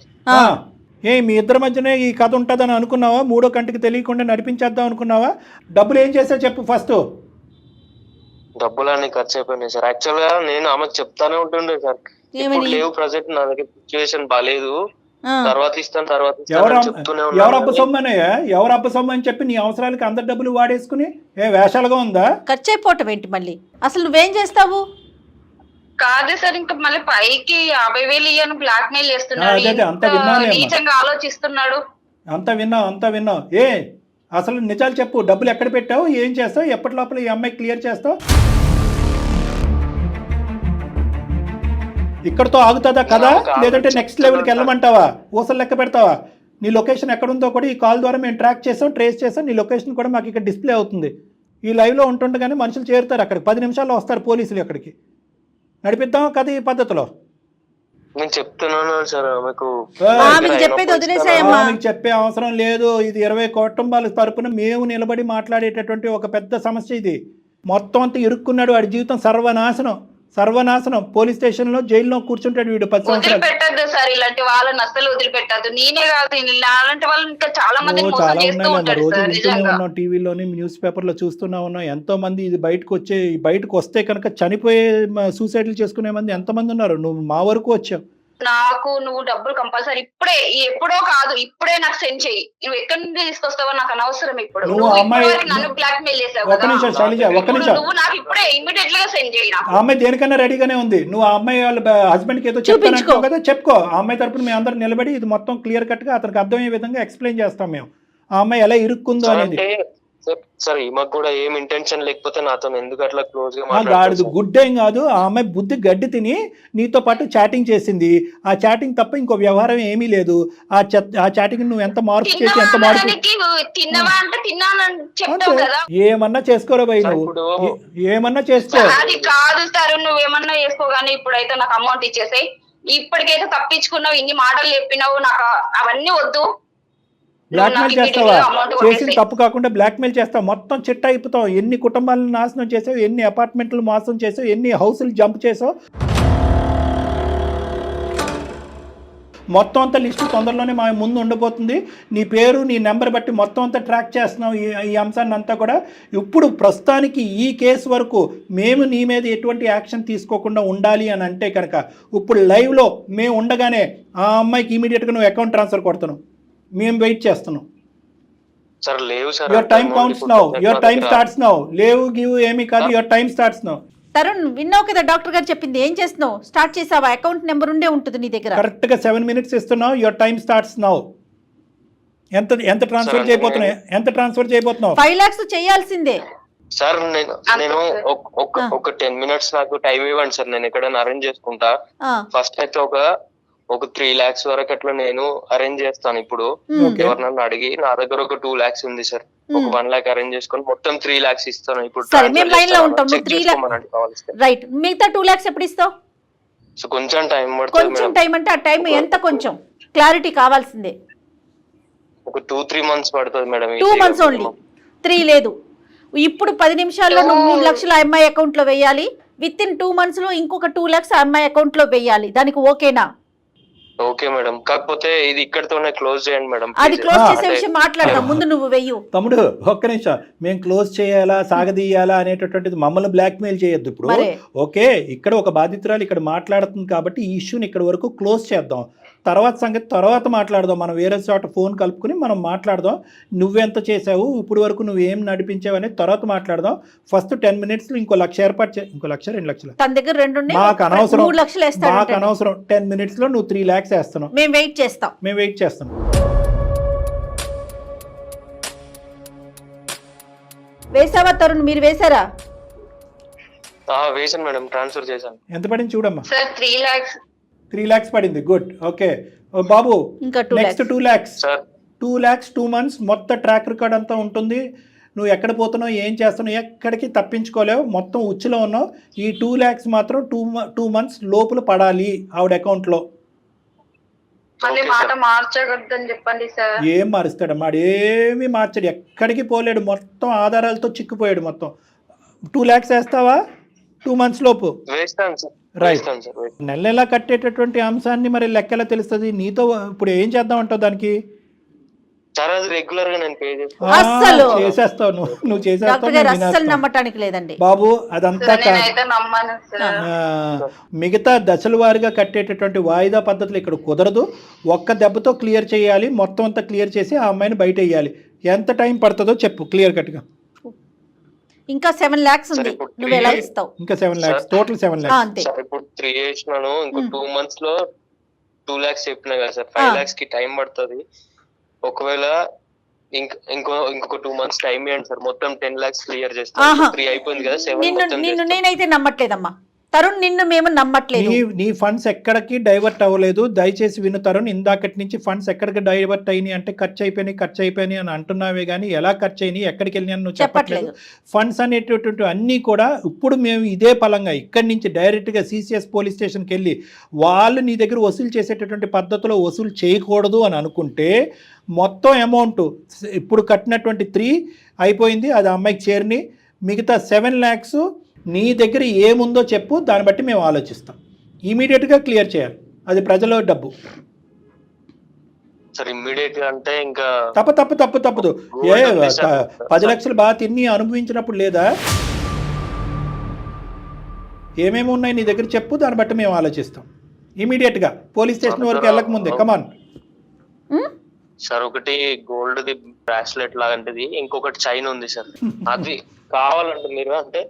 మీ ఇద్దరి మధ్యనే ఈ కథ ఉంటుందని అనుకున్నావా? మూడో కంటికి తెలియకుండా నడిపించేద్దాం అనుకున్నావా? డబ్బులు ఏం చేసావు చెప్పు ఫస్ట్. డబ్బులన్నీ ఖర్చు అయిపోయినాయి సార్. యాక్చువల్ గా నేను ఆమెకు చెప్తానే ఉంటుండే సార్, ఇప్పుడు లేవు ప్రజెంట్ నా దగ్గర సిచ్యువేషన్ బాగాలేదు, తర్వాత ఇస్తాను చెప్తూనే ఉన్నాను. ఎవరు అబ్బ సొమ్ము అని చెప్పి నీ అవసరాలకి అందరి డబ్బులు వాడేసుకుని వేషాలుగా ఉందా? ఖర్చు అయిపోవటం ఏంటి మళ్ళీ? అసలు నువ్వేం చేస్తావు? కాదు సార్, ఇంకా మళ్ళీ పైకి 50,000 ఇయ్యను బ్లాక్ మెయిల్ చేస్తున్నాడు, నీచంగా ఆలోచిస్తున్నాడు. అంతా విన్నావు. అసలు నిజాలు చెప్పు. డబ్బులు ఎక్కడ పెట్టావు, ఏం చేస్తావు, ఎప్పటి లోపల ఈ అమ్మాయి క్లియర్ చేస్తావు? ఇక్కడతో ఆగుతుందా కదా, లేదంటే నెక్స్ట్ లెవెల్కి వెళ్ళమంటావా? ఊసలు లెక్క పెడతావా? నీ లొకేషన్ ఎక్కడుందో కూడా ఈ కాల్ ద్వారా మేము ట్రాక్ చేసాం, ట్రేస్ చేసాం. నీ లొకేషన్ కూడా మాకు ఇక్కడ డిస్ప్లే అవుతుంది. ఈ లైవ్లో ఉంటుండగానే మనుషులు చేరుతారు అక్కడికి. 10 నిమిషాల్లో వస్తారు పోలీసులు అక్కడికి. నడిపిద్దాం కదా ఈ పద్ధతిలో. నేను చెప్తున్నాను సార్, చెప్పే అవసరం లేదు. ఇది 20 కుటుంబాల తరపున మేము నిలబడి మాట్లాడేటటువంటి ఒక పెద్ద సమస్య ఇది. మొత్తం అంతా ఇరుక్కున్నాడు, వాడి జీవితం సర్వనాశనం. పోలీస్ స్టేషన్ లో, జైల్లో కూర్చుంటాడు వీడు 10 సంవత్సరాలు. వదిలిపెట్టద్దు సార్, ఇలాంటి వాళ్ళని అసలు వదిలిపెట్టద్దు. నేనే కాదు, అలాంటి వాళ్ళు ఇంకా చాలా మంది రోజు వింటూనే ఉన్నాం, టీవీలోని న్యూస్ పేపర్ లో చూస్తూనే ఉన్నాం. ఎంతో మంది ఇది బయటకు వస్తే కనుక చనిపోయే సూసైడ్లు చేసుకునే మంది ఎంతమంది ఉన్నారు. నువ్వు మా వరకు వచ్చావు. నాకు నువ్వు డబ్బులు కంపల్సరీ ఎప్పుడో కాదు, ఇప్పుడే నాకు సెండ్ చెయ్యి. నువ్వు ఎక్కడి నుండి తీసుకొస్తావో నాకు అనవసరం. ఇప్పుడు నన్ను బ్లాక్ మెయిల్ చేసావు కదా, నువ్వు నాకు ఇప్పుడే ఇమ్మీడియట్ గా సెండ్ చేయి. ఆ అమ్మాయి దేనికన్నా రెడీగానే ఉంది. నువ్వు ఆ అమ్మాయి వాళ్ళ హస్బెండ్ కి ఏదో చెప్తాను కదా, చెప్పుకో. ఆ అమ్మాయి తరపున మేము అందరం నిలబడి ఇది మొత్తం క్లియర్ కట్ గా అతనికి అర్థమయ్యే విధంగా ఎక్స్ప్లెయిన్ చేస్తాం మేము, ఆ అమ్మాయి ఎలా ఇరుక్కుందో అనేది. సార్ ఈమెకు కూడా ఏం ఇంటెన్షన్ లేకపోతే నాతో ఎందుకు అట్లా క్లోజ్ గా మాట్లాడుతుంది? గుడ్ ఏం కాదు. ఆ అమ్మాయి బుద్ధి గడ్డి తిని నీతో పాటు చాటింగ్ చేసింది. ఆ చాటింగ్ తప్ప ఇంకో వ్యవహారం ఏమీ లేదు. ఆ చాటింగ్ నువ్వు ఎంత మార్పు చేసి ఎంత మార్పు ఏమన్నా చేసుకోరా భయ్, నువ్వు ఏమన్నా చేసుకో. అది కాదు సార్, నువ్వేమన్నా చేసుకోగానే ఇప్పుడైతే నాకు అమౌంట్ ఇచ్చేసాయి. ఇప్పటికైతే తప్పించుకున్నావు, ఇన్ని మాటలు చెప్పినావు, నాకు అవన్నీ వద్దు. బ్లాక్మెయిల్ చేస్తావా? చేసిన తప్పు కాకుండా బ్లాక్మెయిల్ చేస్తావు. మొత్తం చిట్ట అయిపోతావు. ఎన్ని కుటుంబాలను నాశనం చేసావు, ఎన్ని అపార్ట్మెంట్లు మోసం చేసావు, ఎన్ని హౌసులు జంప్ చేసావు. మొత్తం అంతా లిస్టు తొందరలోనే మా ముందు ఉండబోతుంది. నీ పేరు, నీ నెంబర్ బట్టి మొత్తం అంతా ట్రాక్ చేస్తున్నావు ఈ అంశాన్ని అంతా కూడా. ఇప్పుడు ప్రస్తుతానికి ఈ కేసు వరకు మేము నీ మీద ఎటువంటి యాక్షన్ తీసుకోకుండా ఉండాలి అని అంటే కనుక ఇప్పుడు లైవ్లో మేము ఉండగానే ఆ అమ్మాయికి ఇమీడియట్గా నువ్వు అకౌంట్ ట్రాన్స్ఫర్ కొడుతున్నావు. మేము వెయిట్ చేస్తున్నాం. సార్ లేవు sir, your time counts now, your time starts now. లేవు గివ్ ఏమీ కాదు, your time starts now. Tarun, విన్నావు కదా డాక్టర్ గారు చెప్పింది, ఏం చేస్తున్నావు? స్టార్ట్ చేసావా? అకౌంట్ నెంబర్ ఉండే ఉంటుంది నీ దగ్గర. కరెక్ట్ గా 7 minutes ఇస్తున్నావు. Your time starts now. ఎంత ట్రాన్స్ఫర్ చేయబోతున్నావు? 5 lakhs చేయాల్సిందే సార్. నేను ఒక 10 minutes నాకు టైం ఇవ్వండి సార్, నేను ఎక్కడైనా అరేంజ్ చేసుకుంటా. ఫస్ట్ అయితే ఒక 3 lakhs వరకు అట్లా నేను అరేంజ్ చేస్తాను. ఇప్పుడు ఎవరినన్నా అడిగి, నా దగ్గర ఒక 2 lakhs ఉంది సార్, ఒక 1 lakh అరేంజ్ చేసుకొని మొత్తం 3 lakhs ఇస్తాను. ఇప్పుడు రైట్, మిగతా 2 lakhs ఎప్పుడు ఇస్తావు? సో కొంచెం టైం పడుతుంది. కొంచెం టైం అంటే ఆ టైం ఎంత? కొంచెం క్లారిటీ కావాల్సిందే. ఒక 2-3 months పడుతుంది మేడం. 2 months ఓన్లీ, 3 లేదు. ఇప్పుడు 10 నిమిషాల్లో నువ్వు 3 లక్షలు అమ్మాయి అకౌంట్ లో వేయాలి. విత్ ఇన్ 2 months లో ఇంకొక 2 lakhs అమ్మాయి అకౌంట్ లో వేయాలి. దానికి ఓకేనా? ఓకే మేడం, కాకపోతే ఇది ఇక్కడతోనే క్లోజ్ చేయండి మేడం. అది క్లోజ్ చేసే విషయం మాట్లాడదాం, ముందు నువ్వు వెయ్యు. తమ్ముడు ఒక్క నిమిషం, మేము క్లోజ్ చేయాలా సాగదీయాలా అనేటటువంటిది మమ్మల్ని బ్లాక్మెయిల్ చేయొద్దు. ఇప్పుడు ఓకే, ఇక్కడ ఒక బాధితురాలు ఇక్కడ మాట్లాడుతుంది కాబట్టి ఈ ఇష్యూని ఇక్కడ వరకు క్లోజ్ చేద్దాం. తర్వాత సంగతి తర్వాత మాట్లాడదాం. మనం వేరే చోట ఫోన్ కలుపుకుని మనం మాట్లాడదాం. నువ్వెంత చేసావు, ఇప్పుడు వరకు నువ్వేం నడిపించావు అనేది తర్వాత మాట్లాడదాం. ఫస్ట్ 10 minutes ఇంకో 1 లక్ష ఏర్పాటు చేయి. ఇంకో 1 2 లక్షలు తన దగ్గర 2 ఉన్నాయి, మాకు అనవసరం. 3 లక్షలు వేస్తాడు. మాకు అనవసరం. 10 minutes లో నువ్వు 3 lakhs వేస్తున్నావు. మేము వెయిట్ చేస్తాం. వేసావా తరుణ్? మీరు వేసారా? వేసాను మేడం, ట్రాన్స్ఫర్ చేశాను. ఎంత పడింది చూడమ్మా. Sir 3 lakhs. 3 lakhs పడింది. గుడ్. ఓకే బాబు, ఇంకా 2 next lakhs. 2 lakhs. Sir 2 lakhs 2 months మొత్తం ట్రాక్ రికార్డ్ అంతా ఉంటుంది. నువ్వు ఎక్కడ పోతున్నావు, ఏం చేస్తున్నావు, ఎక్కడికి తప్పించుకోలేవు, మొత్తం ఉచ్చులో ఉన్నావు. ఈ 2 lakhs మాత్రం 2 months లోపల పడాలి ఆవిడ అకౌంట్లో. మళ్ళీ Okay, మాట sir. మార్చగద్దని చెప్పండి సార్. ఏం మారుస్తాడమ్మా, ఏమీ మార్చాడు, ఎక్కడికి పోలేడు, మొత్తం ఆధారాలతో చిక్కుపోయాడు మొత్తం. 2 lakhs వేస్తావా 2 months లోపు? వేస్తాను సార్. రైట్. వేస్తాను సార్. నెల నెలా కట్టేటటువంటి అంశాన్ని మరి లెక్కలా తెలుస్తుంది. నీతో ఇప్పుడు ఏం చేద్దాం అంటావు దానికి? సార్ అది రెగ్యులర్ గా నేను పే చేస్తాను. అస్సలు. చేసేస్తావు నువ్వు చేసేస్తావు, డాక్టర్ గారు నేను అస్సలు వినేస్తాను. నమ్మటానికి లేదండి బాబు అదంతా సార్ కాదు. నేనైతే నమ్మను సార్. మిగతా దశల వారీగా కట్టేటటువంటి వాయిదా పద్ధతులు ఇక్కడ కుదరదు. ఒక్క దెబ్బతో క్లియర్ చేయాలి, మొత్తం అంతా క్లియర్ చేసి ఆ అమ్మాయిని బయట వేయాలి. ఎంత టైం పడుతుందో చెప్పు క్లియర్ కట్గా. ఇంకా 7 lakhs ఉంది, సరే, ఇప్పుడు నువ్వు ఎలా 3 ఇస్తావు? ఇంకా 7 lakhs టోటల్ 7 lakhs. అంతే. సార్ ఇప్పుడు 3 చేసినాను, ఇంకో 2 months లో 2 lakhs చెప్పినా కదా సార్. 5 lakhs కి టైం పడుతుంది. ఒకవేళ ఇంకొక 2 months టైం ఇవ్వండి సార్, మొత్తం 10 lakhs క్లియర్ ఆహా. చేస్తాను. 3 అయిపోయింది కదా, 7 మొత్తం నిన్ను చేస్తాను. నేనైతే నమ్మట్లేదమ్మా తరుణ్, నిన్ను మేము నమ్మట్లేదు. నీ ఫండ్స్ ఎక్కడికి డైవర్ట్ అవ్వలేదు. దయచేసి విను తరుణ్, ఇందాకటి నుంచి ఫండ్స్ ఎక్కడికి డైవర్ట్ అయినాయి అంటే ఖర్చు అయిపోయినాయి అని అంటున్నావే కానీ ఎలా ఖర్చు అయినాయి, ఎక్కడికి వెళ్ళినాయి నువ్వు చెప్పట్లేదు. ఫండ్స్ అనేటటువంటి అన్నీ కూడా ఇప్పుడు మేము ఇదే పలంగా ఇక్కడి నుంచి డైరెక్ట్గా సిసిఎస్ పోలీస్ స్టేషన్కి వెళ్ళి వాళ్ళు నీ దగ్గర వసూలు చేసేటటువంటి పద్ధతిలో వసూలు చేయకూడదు అని అనుకుంటే మొత్తం అమౌంట్ ఇప్పుడు కట్టినటువంటి 3 అయిపోయింది, అది అమ్మాయికి చేరిని. మిగతా 7 lakhs నీ దగ్గర ఏముందో చెప్పు, దాన్ని బట్టి మేము ఆలోచిస్తాం. ఇమీడియట్గా క్లియర్ చేయాలి, అది ప్రజల డబ్బు. సార్ ఇమ్మీడియట్ గా అంటే ఇంకా తప్పదు. ఏ 10 లక్షలు బాగా తిని అనుభవించినప్పుడు లేదా? ఏమేమి ఉన్నాయి నీ దగ్గర చెప్పు, దాన్ని బట్టి మేము ఆలోచిస్తాం. ఇమీడియట్గా పోలీస్ స్టేషన్ వరకు వెళ్ళక ముందే కమాన్. సార్ ఒకటి గోల్డ్ ది బ్రాస్లెట్ లాంటిది, ఇంకొకటి చైన్ ఉంది సార్. అది కావాలంటే మీరు అంటే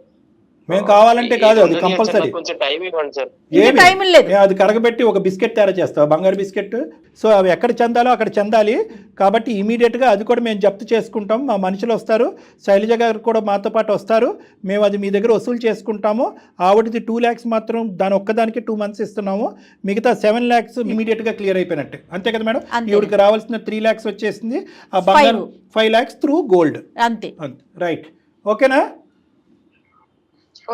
మేము కావాలంటే కాదు, అది కంపల్సరీ. కొంచెం టైం ఇవ్వండి సార్. ఇంకా టైం లేదు. అది కరగబెట్టి ఒక బిస్కెట్ తయారు చేస్తావు, బంగారు బిస్కెట్. సో అవి ఎక్కడ చెందాలో అక్కడ చెందాలి కాబట్టి ఇమీడియట్గా అది కూడా మేము జప్తు చేసుకుంటాం. మా మనుషులు వస్తారు, శైలజ గారు కూడా మాతో పాటు వస్తారు. మేము అది మీ దగ్గర వసూలు చేసుకుంటాము. ఆవిడది 2 lakhs మాత్రం దాని ఒక్కదానికి 2 months ఇస్తున్నాము. మిగతా 7 lakhs ఇమీడియట్గా క్లియర్ అయిపోయినట్టే. అంతే కదా మేడం? ఈవిడికి రావాల్సిన 3 lakhs వచ్చేసింది. ఆ బంగారు 5 lakhs త్రూ గోల్డ్. అంతే. రైట్. ఓకేనా?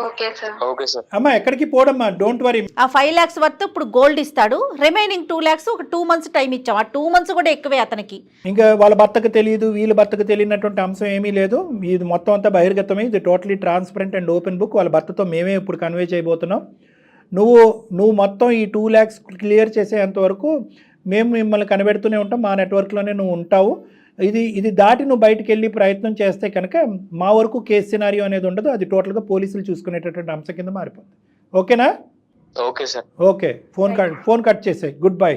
Okay sir. Okay sir. అమ్మా ఎక్కడికి పోడమ్మా, డోంట్ వరీ. ఆ 5 lakhs వర్త్ ఇప్పుడు గోల్డ్ ఇస్తాడు, రిమైనింగ్ 2 lakhs ఒక 2 months టైం ఇచ్చాం. ఆ 2 months కూడా ఎక్కువే అతనికి. ఇంకా వాళ్ళ భర్తకు తెలియదు, వీళ్ళ భర్తకు తెలియనటువంటి అంశం ఏమీ లేదు. ఇది మొత్తం అంతా బహిర్గతమే. ఇది totally transparent and open book. వాళ్ళ భర్తతో మేమే ఇప్పుడు కన్వే చేయబోతున్నాం. నువ్వు మొత్తం ఈ 2 lakhs క్లియర్ చేసేంత వరకు మేము మిమ్మల్ని కనిపెడుతూనే ఉంటాం. మా నెట్వర్క్లోనే నువ్వు ఉంటావు. ఇది దాటి నువ్వు బయటికి వెళ్ళి ప్రయత్నం చేస్తే కనుక మా వరకు కేసు సినారియో అనేది ఉండదు. అది టోటల్గా పోలీసులు చూసుకునేటటువంటి అంశం కింద మారిపోతుంది. ఓకేనా? Okay sir. Okay. Phone cut చేసాయి. Goodbye.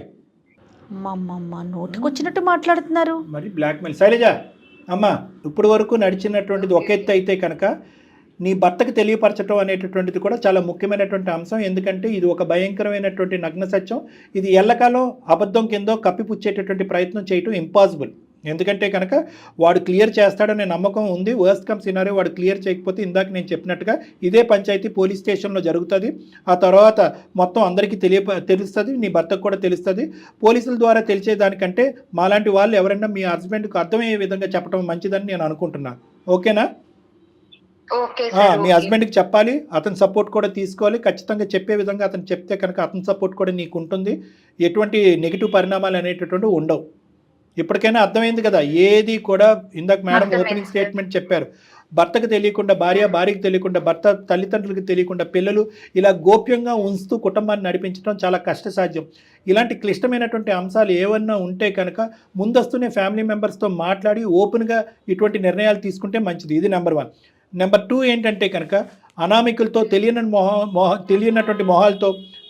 అమ్మమ్మ నోటికొచ్చినట్టు మాట్లాడుతున్నారు. మరి బ్లాక్మెయిల్. శైలజ అమ్మ, ఇప్పుడు వరకు నడిచినటువంటిది ఒక ఎత్తు అయితే కనుక నీ భర్తకు తెలియపరచడం అనేటటువంటిది కూడా చాలా ముఖ్యమైనటువంటి అంశం. ఎందుకంటే ఇది ఒక భయంకరమైనటువంటి నగ్న సత్యం. ఇది ఎల్లకాలం అబద్ధం కిందో కప్పిపుచ్చేటటువంటి ప్రయత్నం చేయటం ఇంపాసిబుల్. ఎందుకంటే కనుక వాడు క్లియర్ చేస్తాడనే నమ్మకం ఉంది. వర్స్ట్ కమ్ సినారియో వాడు క్లియర్ చేయకపోతే ఇందాక నేను చెప్పినట్టుగా ఇదే పంచాయతీ పోలీస్ స్టేషన్లో జరుగుతుంది. ఆ తర్వాత మొత్తం అందరికీ తెలుస్తుంది, నీ భర్తకు కూడా తెలుస్తుంది. పోలీసుల ద్వారా తెలిసేదానికంటే మాలాంటి వాళ్ళు ఎవరైనా మీ హస్బెండ్కి అర్థమయ్యే విధంగా చెప్పడం మంచిదని నేను అనుకుంటున్నాను. ఓకేనా? మీ హస్బెండ్కి చెప్పాలి, అతని సపోర్ట్ కూడా తీసుకోవాలి. ఖచ్చితంగా చెప్పే విధంగా అతను చెప్తే కనుక అతని సపోర్ట్ కూడా నీకు ఉంటుంది. ఎటువంటి నెగిటివ్ పరిణామాలు అనేటటువంటి ఉండవు. ఇప్పటికైనా అర్థమైంది కదా? ఏది కూడా ఇందాక మేడం ఓపెనింగ్ స్టేట్మెంట్ చెప్పారు, భర్తకు తెలియకుండా భార్యకి తెలియకుండా, భర్త తల్లిదండ్రులకు తెలియకుండా పిల్లలు ఇలా గోప్యంగా ఉంచుతూ కుటుంబాన్ని నడిపించడం చాలా కష్టసాధ్యం. ఇలాంటి క్లిష్టమైనటువంటి అంశాలు ఏమన్నా ఉంటే కనుక ముందస్తునే ఫ్యామిలీ మెంబర్స్తో మాట్లాడి ఓపెన్గా ఇటువంటి నిర్ణయాలు తీసుకుంటే మంచిది. ఇది నెంబర్ 1. నెంబర్ 2 ఏంటంటే కనుక అనామికులతో తెలియనటువంటి మొహాలతో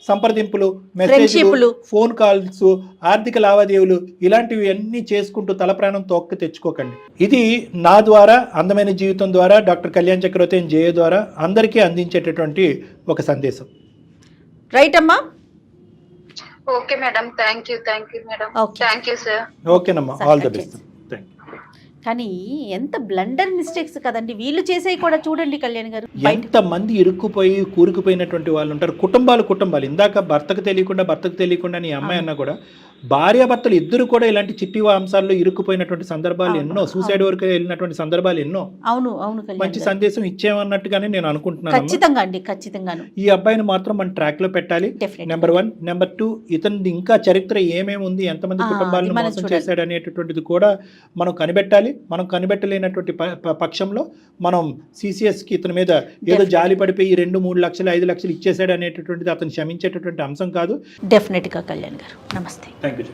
సంప్రదింపులు, మెసేజ్లు, ఫోన్ కాల్స్, ఆర్థిక లావాదేవీలు ఇలాంటివి అన్నీ చేసుకుంటూ తల ప్రాణం తోక్కి తెచ్చుకోకండి. ఇది నా ద్వారా, అందమైన జీవితం ద్వారా, డాక్టర్ కళ్యాణ్ చక్రవర్తి జయ ద్వారా అందరికీ అందించేటటువంటి ఒక సందేశం. రైట్ అమ్మా? Okay madam. Thank you madam. Thank you sir. ఓకేనమ్మా, ఆల్ ద బెస్ట్. కానీ ఎంత బ్లండర్ మిస్టేక్స్ కదండి వీళ్ళు చేసేవి కూడా. చూడండి కళ్యాణ్ గారు, ఎంత మంది ఇరుక్కుపోయి కూరుకుపోయినటువంటి వాళ్ళు ఉంటారు. కుటుంబాలు ఇందాక భర్తకు తెలియకుండా నీ అమ్మాయి అన్నా కూడా భార్యాభర్తలు ఇద్దరు కూడా ఇలాంటి చిట్టి అంశాల్లో ఇరుక్కుపోయినటువంటి సందర్భాలు ఎన్నో, సూసైడ్ వరకు వెళ్ళినటువంటి సందర్భాలు ఎన్నో. అవును మంచి సందేశం ఇచ్చేమన్నట్టుగానే నేను అనుకుంటున్నాను. ఖచ్చితంగా అండి, ఖచ్చితంగాను. ఈ అబ్బాయిని మాత్రం మన ట్రాక్ లో పెట్టాలి. నెంబర్ 1. నెంబర్ 2, ఇతని ఇంకా చరిత్ర ఏమేమి ఉంది, ఎంతమంది కుటుంబాలను మోసం చేశాడు అనేటటువంటిది కూడా మనం కనిపెట్టాలి. మనం కనిపెట్టలేనటువంటి పక్షంలో మనం CCS కి ఇతని మీద ఏదో జాలి పడిపోయి 2-3 లక్షలు 5 లక్షలు ఇచ్చేసాడు అనేటటువంటిది అతను క్షమించేటటువంటి అంశం కాదు. డెఫినెట్ గా కళ్యాణ్ గారు, నమస్తే. Thank you.